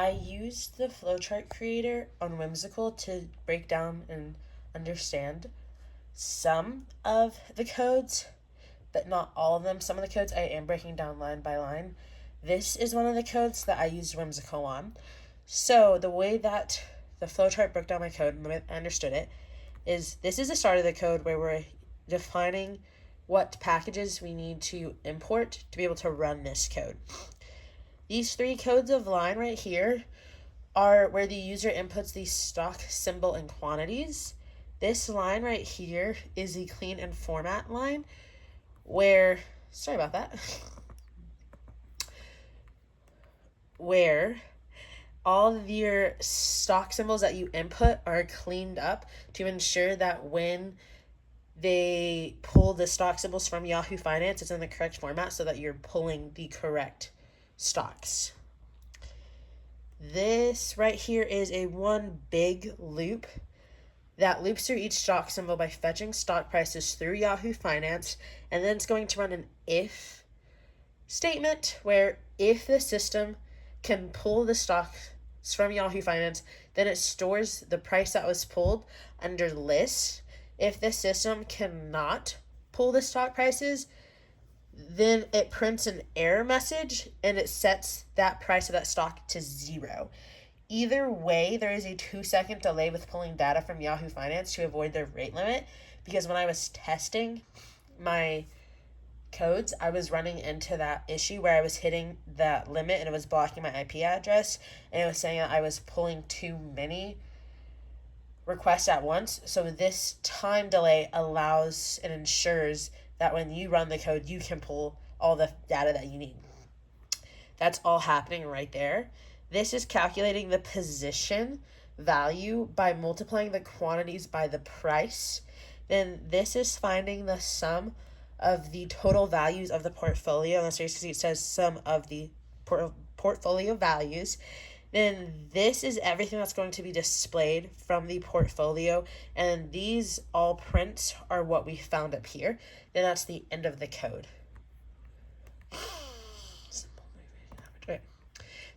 I used the flowchart creator on Whimsical to break down and understand some of the codes, but not all of them. Some of the codes I am breaking down line by line. This is one of the codes that I used Whimsical on. So the way that the flowchart broke down my code and the way I understood it is this is the start of the code where we're defining what packages we need to import to be able to run this code. These 3 codes of line right here are where the user inputs the stock symbol and quantities. This line right here is the clean and format line where, sorry about that, where all of your stock symbols that you input are cleaned up to ensure that when they pull the stock symbols from Yahoo Finance, it's in the correct format so that you're pulling the correct stocks. This right here is a one big loop that loops through each stock symbol by fetching stock prices through Yahoo Finance, and then it's going to run an if statement where if the system can pull the stocks from Yahoo Finance, then it stores the price that was pulled under list. If the system cannot pull the stock prices, then it prints an error message and it sets that price of that stock to 0. Either way, there is a 2-second delay with pulling data from Yahoo Finance to avoid the rate limit, because when I was testing my codes, I was running into that issue where I was hitting that limit and it was blocking my IP address, and it was saying that I was pulling too many requests at once. So this time delay allows and ensures that when you run the code, you can pull all the data that you need. That's all happening right there. This is calculating the position value by multiplying the quantities by the price. Then this is finding the sum of the total values of the portfolio. And so it says sum of the portfolio values. Then this is everything that's going to be displayed from the portfolio, and these all prints are what we found up here. Then that's the end of the code.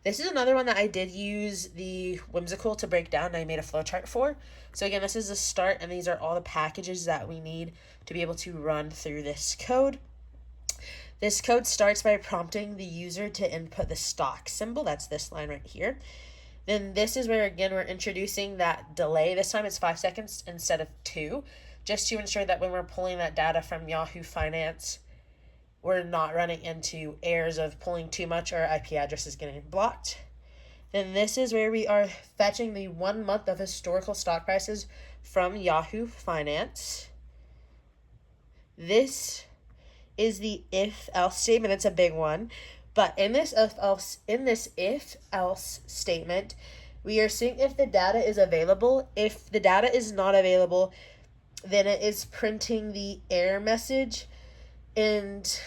This is another one that I did use the Whimsical to break down and I made a flowchart for. So again, this is the start, and these are all the packages that we need to be able to run through this code. This code starts by prompting the user to input the stock symbol. That's this line right here. Then this is where, again, we're introducing that delay. This time it's 5 seconds instead of 2, just to ensure that when we're pulling that data from Yahoo Finance, we're not running into errors of pulling too much or IP address is getting blocked. Then this is where we are fetching the 1 month of historical stock prices from Yahoo Finance. This is the if-else statement. It's a big one. But in this if-else statement, we are seeing if the data is available. If the data is not available, then it is printing the error message and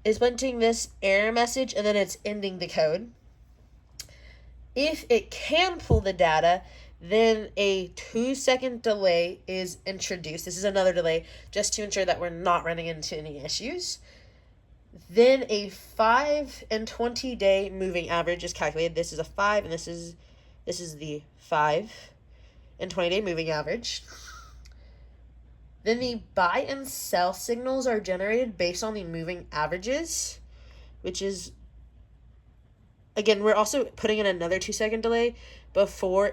is printing this error message, and then it's ending the code. If it can pull the data, then a 2-second delay is introduced. This is another delay just to ensure that we're not running into any issues. Then a 5 and 20 day moving average is calculated. This is a 5 and this is the 5 and 20 day moving average. Then the buy and sell signals are generated based on the moving averages, which is, again, we're also putting in another 2-second delay before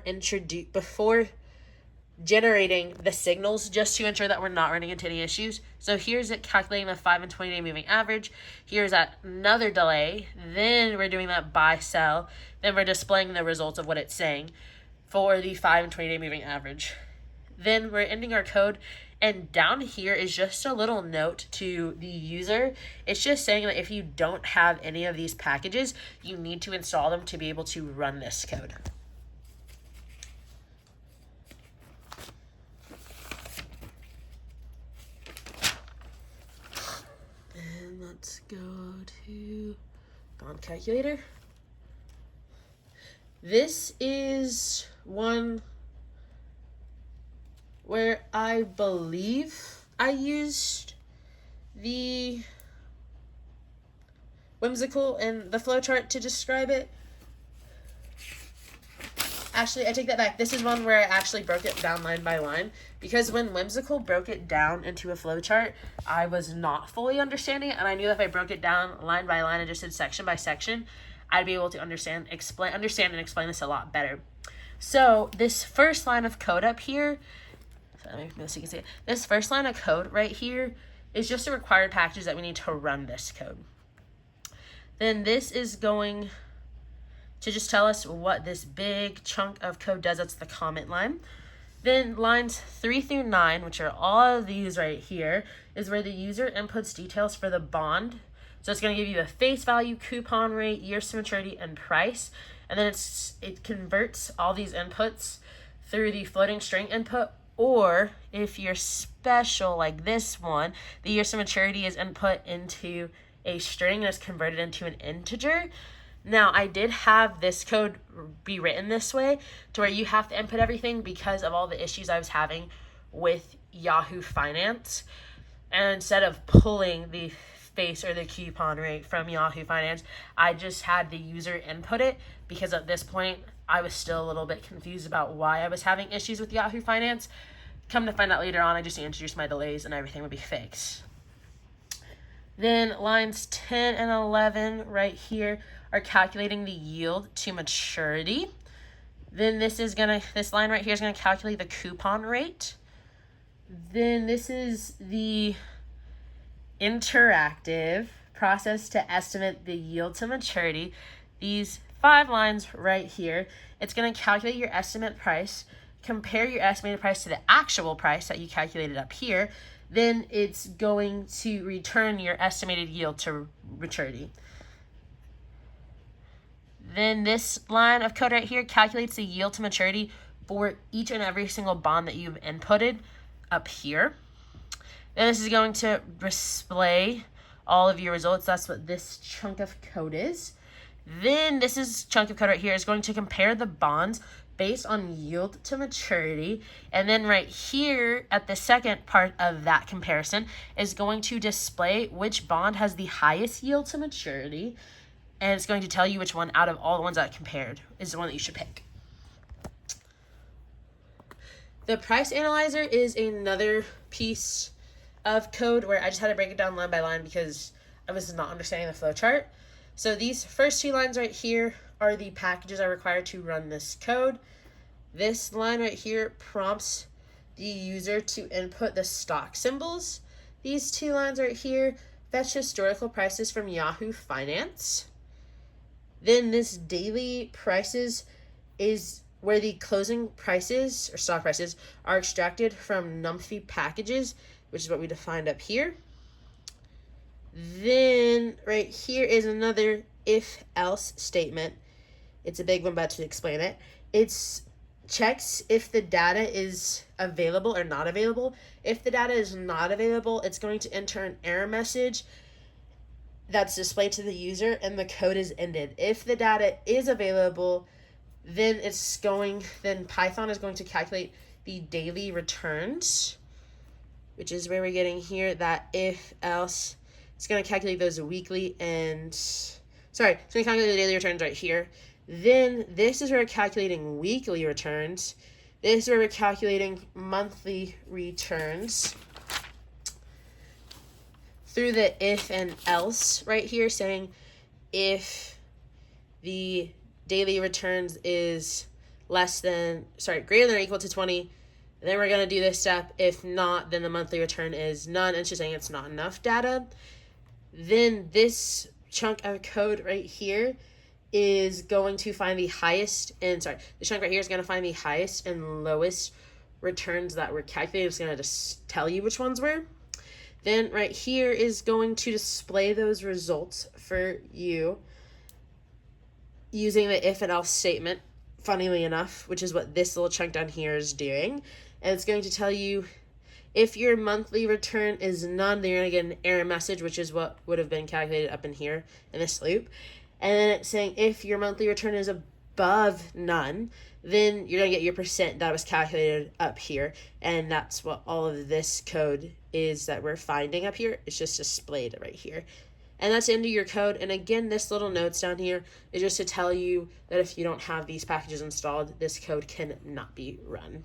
generating the signals, just to ensure that we're not running into any issues. So here's it calculating the 5 and 20 day moving average. Here's that another delay. Then we're doing that buy sell. Then we're displaying the results of what it's saying for the 5 and 20 day moving average. Then we're ending our code. And down here is just a little note to the user. It's just saying that if you don't have any of these packages, you need to install them to be able to run this code. And let's go to bond calculator. This is one where I believe I used the whimsical in the flowchart to describe it. Actually, I take that back. This is one where I actually broke it down line by line, because when Whimsical broke it down into a flowchart, I was not fully understanding it, and I knew that if I broke it down line by line and just did section by section, I'd be able to understand and explain this a lot better. So this first line of code up here, so you can see it. This first line of code right here is just a required package that we need to run this code. Then this is going to just tell us what this big chunk of code does. That's the comment line. Then lines 3 through 9, which are all of these right here, is where the user inputs details for the bond. So it's going to give you the face value, coupon rate, years to maturity, and price. And then it converts all these inputs through the floating string input. Or if you're special like this one, the years to maturity is input into a string that's converted into an integer. Now, I did have this code be written this way to where you have to input everything because of all the issues I was having with Yahoo Finance. And instead of pulling the face or the coupon rate from Yahoo Finance, I just had the user input it, because at this point, I was still a little bit confused about why I was having issues with Yahoo Finance. Come to find out later on, I just introduced my delays and everything would be fixed. Then lines 10 and 11 right here are calculating the yield to maturity. Then this line right here is gonna calculate the coupon rate. Then this is the interactive process to estimate the yield to maturity. These 5 lines right here, it's gonna calculate your estimate price, compare your estimated price to the actual price that you calculated up here. Then it's going to return your estimated yield to maturity. Then this line of code right here calculates the yield to maturity for each and every single bond that you've inputted up here. Then this is going to display all of your results. That's what this chunk of code is. Then this chunk of code right here is going to compare the bonds based on yield to maturity. And then right here at the second part of that comparison is going to display which bond has the highest yield to maturity. And it's going to tell you which one out of all the ones that compared is the one that you should pick. The price analyzer is another piece of code where I just had to break it down line by line because I was not understanding the flowchart. So these first 2 lines right here are the packages I require to run this code. This line right here prompts the user to input the stock symbols. These 2 lines right here fetch historical prices from Yahoo Finance. Then this daily prices is where the closing prices or stock prices are extracted from NumFi packages, which is what we defined up here. Then right here is another if-else statement. It's a big one, but to explain it, it's checks if the data is available or not available. If the data is not available, it's going to enter an error message that's displayed to the user and the code is ended. If the data is available, then Python is going to calculate the daily returns, which is where we're getting here that if else. It's going to calculate those weekly it's going to calculate the daily returns right here. Then this is where we're calculating weekly returns. This is where we're calculating monthly returns through the if and else right here, saying if the daily returns is greater than or equal to 20, then we're going to do this step. If not, then the monthly return is none. It's just saying it's not enough data. Then this chunk of code right here is going to find the highest this chunk right here is going to find the highest and lowest returns that were calculated. It's going to just tell you which ones were. Then right here is going to display those results for you using the if and else statement, funnily enough, which is what this little chunk down here is doing. And it's going to tell you if your monthly return is none, then you're going to get an error message, which is what would have been calculated up in here in this loop. And then it's saying if your monthly return is above none, then you're going to get your percent that was calculated up here. And that's what all of this code is that we're finding up here. It's just displayed right here. And that's the end of your code. And again, this little notes down here is just to tell you that if you don't have these packages installed, this code cannot be run.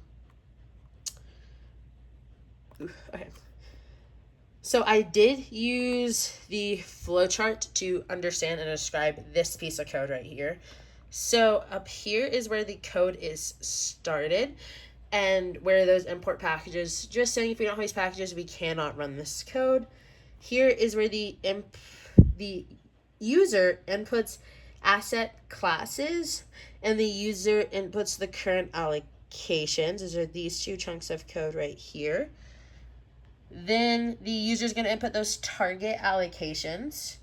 Okay. So I did use the flowchart to understand and describe this piece of code right here. So up here is where the code is started and where those import packages, just saying if we don't have these packages, we cannot run this code. Here is where the user inputs asset classes and the user inputs the current allocations. Those are these two chunks of code right here. Then the user is going to input those target allocations.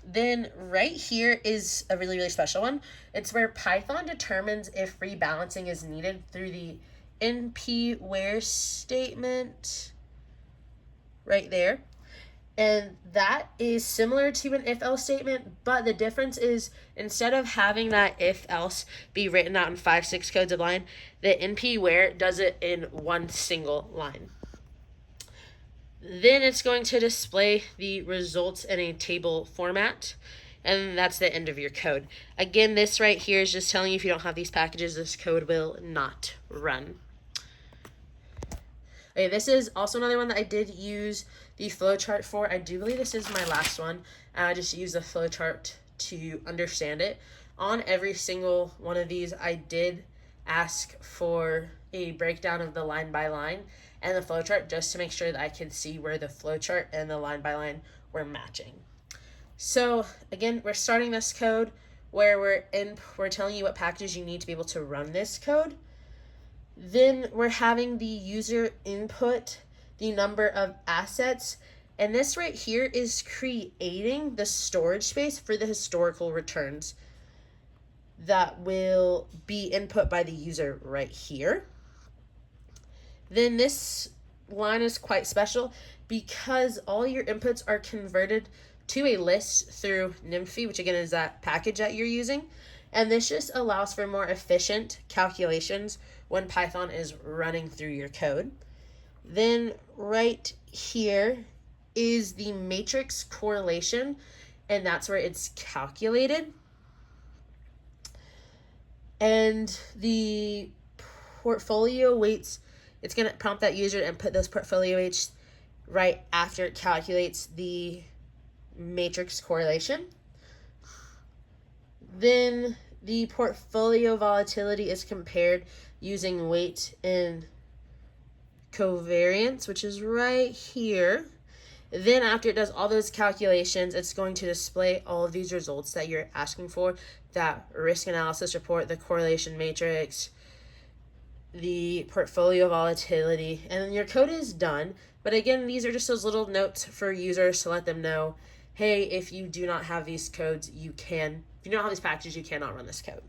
Then right here is a really, really special one. It's where Python determines if rebalancing is needed through the np where statement right there. And that is similar to an if-else statement, but the difference is instead of having that if-else be written out in 5-6 codes of line, the np where does it in one single line. Then it's going to display the results in a table format, and that's the end of your code. Again, this right here is just telling you if you don't have these packages, this code will not run. Okay, this is also another one that I did use the flowchart for. I do believe this is my last one, and I just used the flowchart to understand it. On every single one of these, I did ask for a breakdown of the line by line and the flowchart just to make sure that I could see where the flowchart and the line by line were matching. So again, we're starting this code where we're telling you what packages you need to be able to run this code. Then we're having the user input the number of assets, and this right here is creating the storage space for the historical returns that will be input by the user right here. Then this line is quite special because all your inputs are converted to a list through Nymphy, which again is that package that you're using. And this just allows for more efficient calculations when Python is running through your code. Then right here is the matrix correlation, and that's where it's calculated. And the portfolio weights, it's going to prompt that user to input those portfolio weights right after it calculates the matrix correlation. Then the portfolio volatility is compared using weight and covariance, which is right here. Then after it does all those calculations, it's going to display all of these results that you're asking for, that risk analysis report, the correlation matrix, the portfolio volatility, and then your code is done. But again, these are just those little notes for users to let them know, hey, if you do not have these codes, if you don't have these packages, you cannot run this code.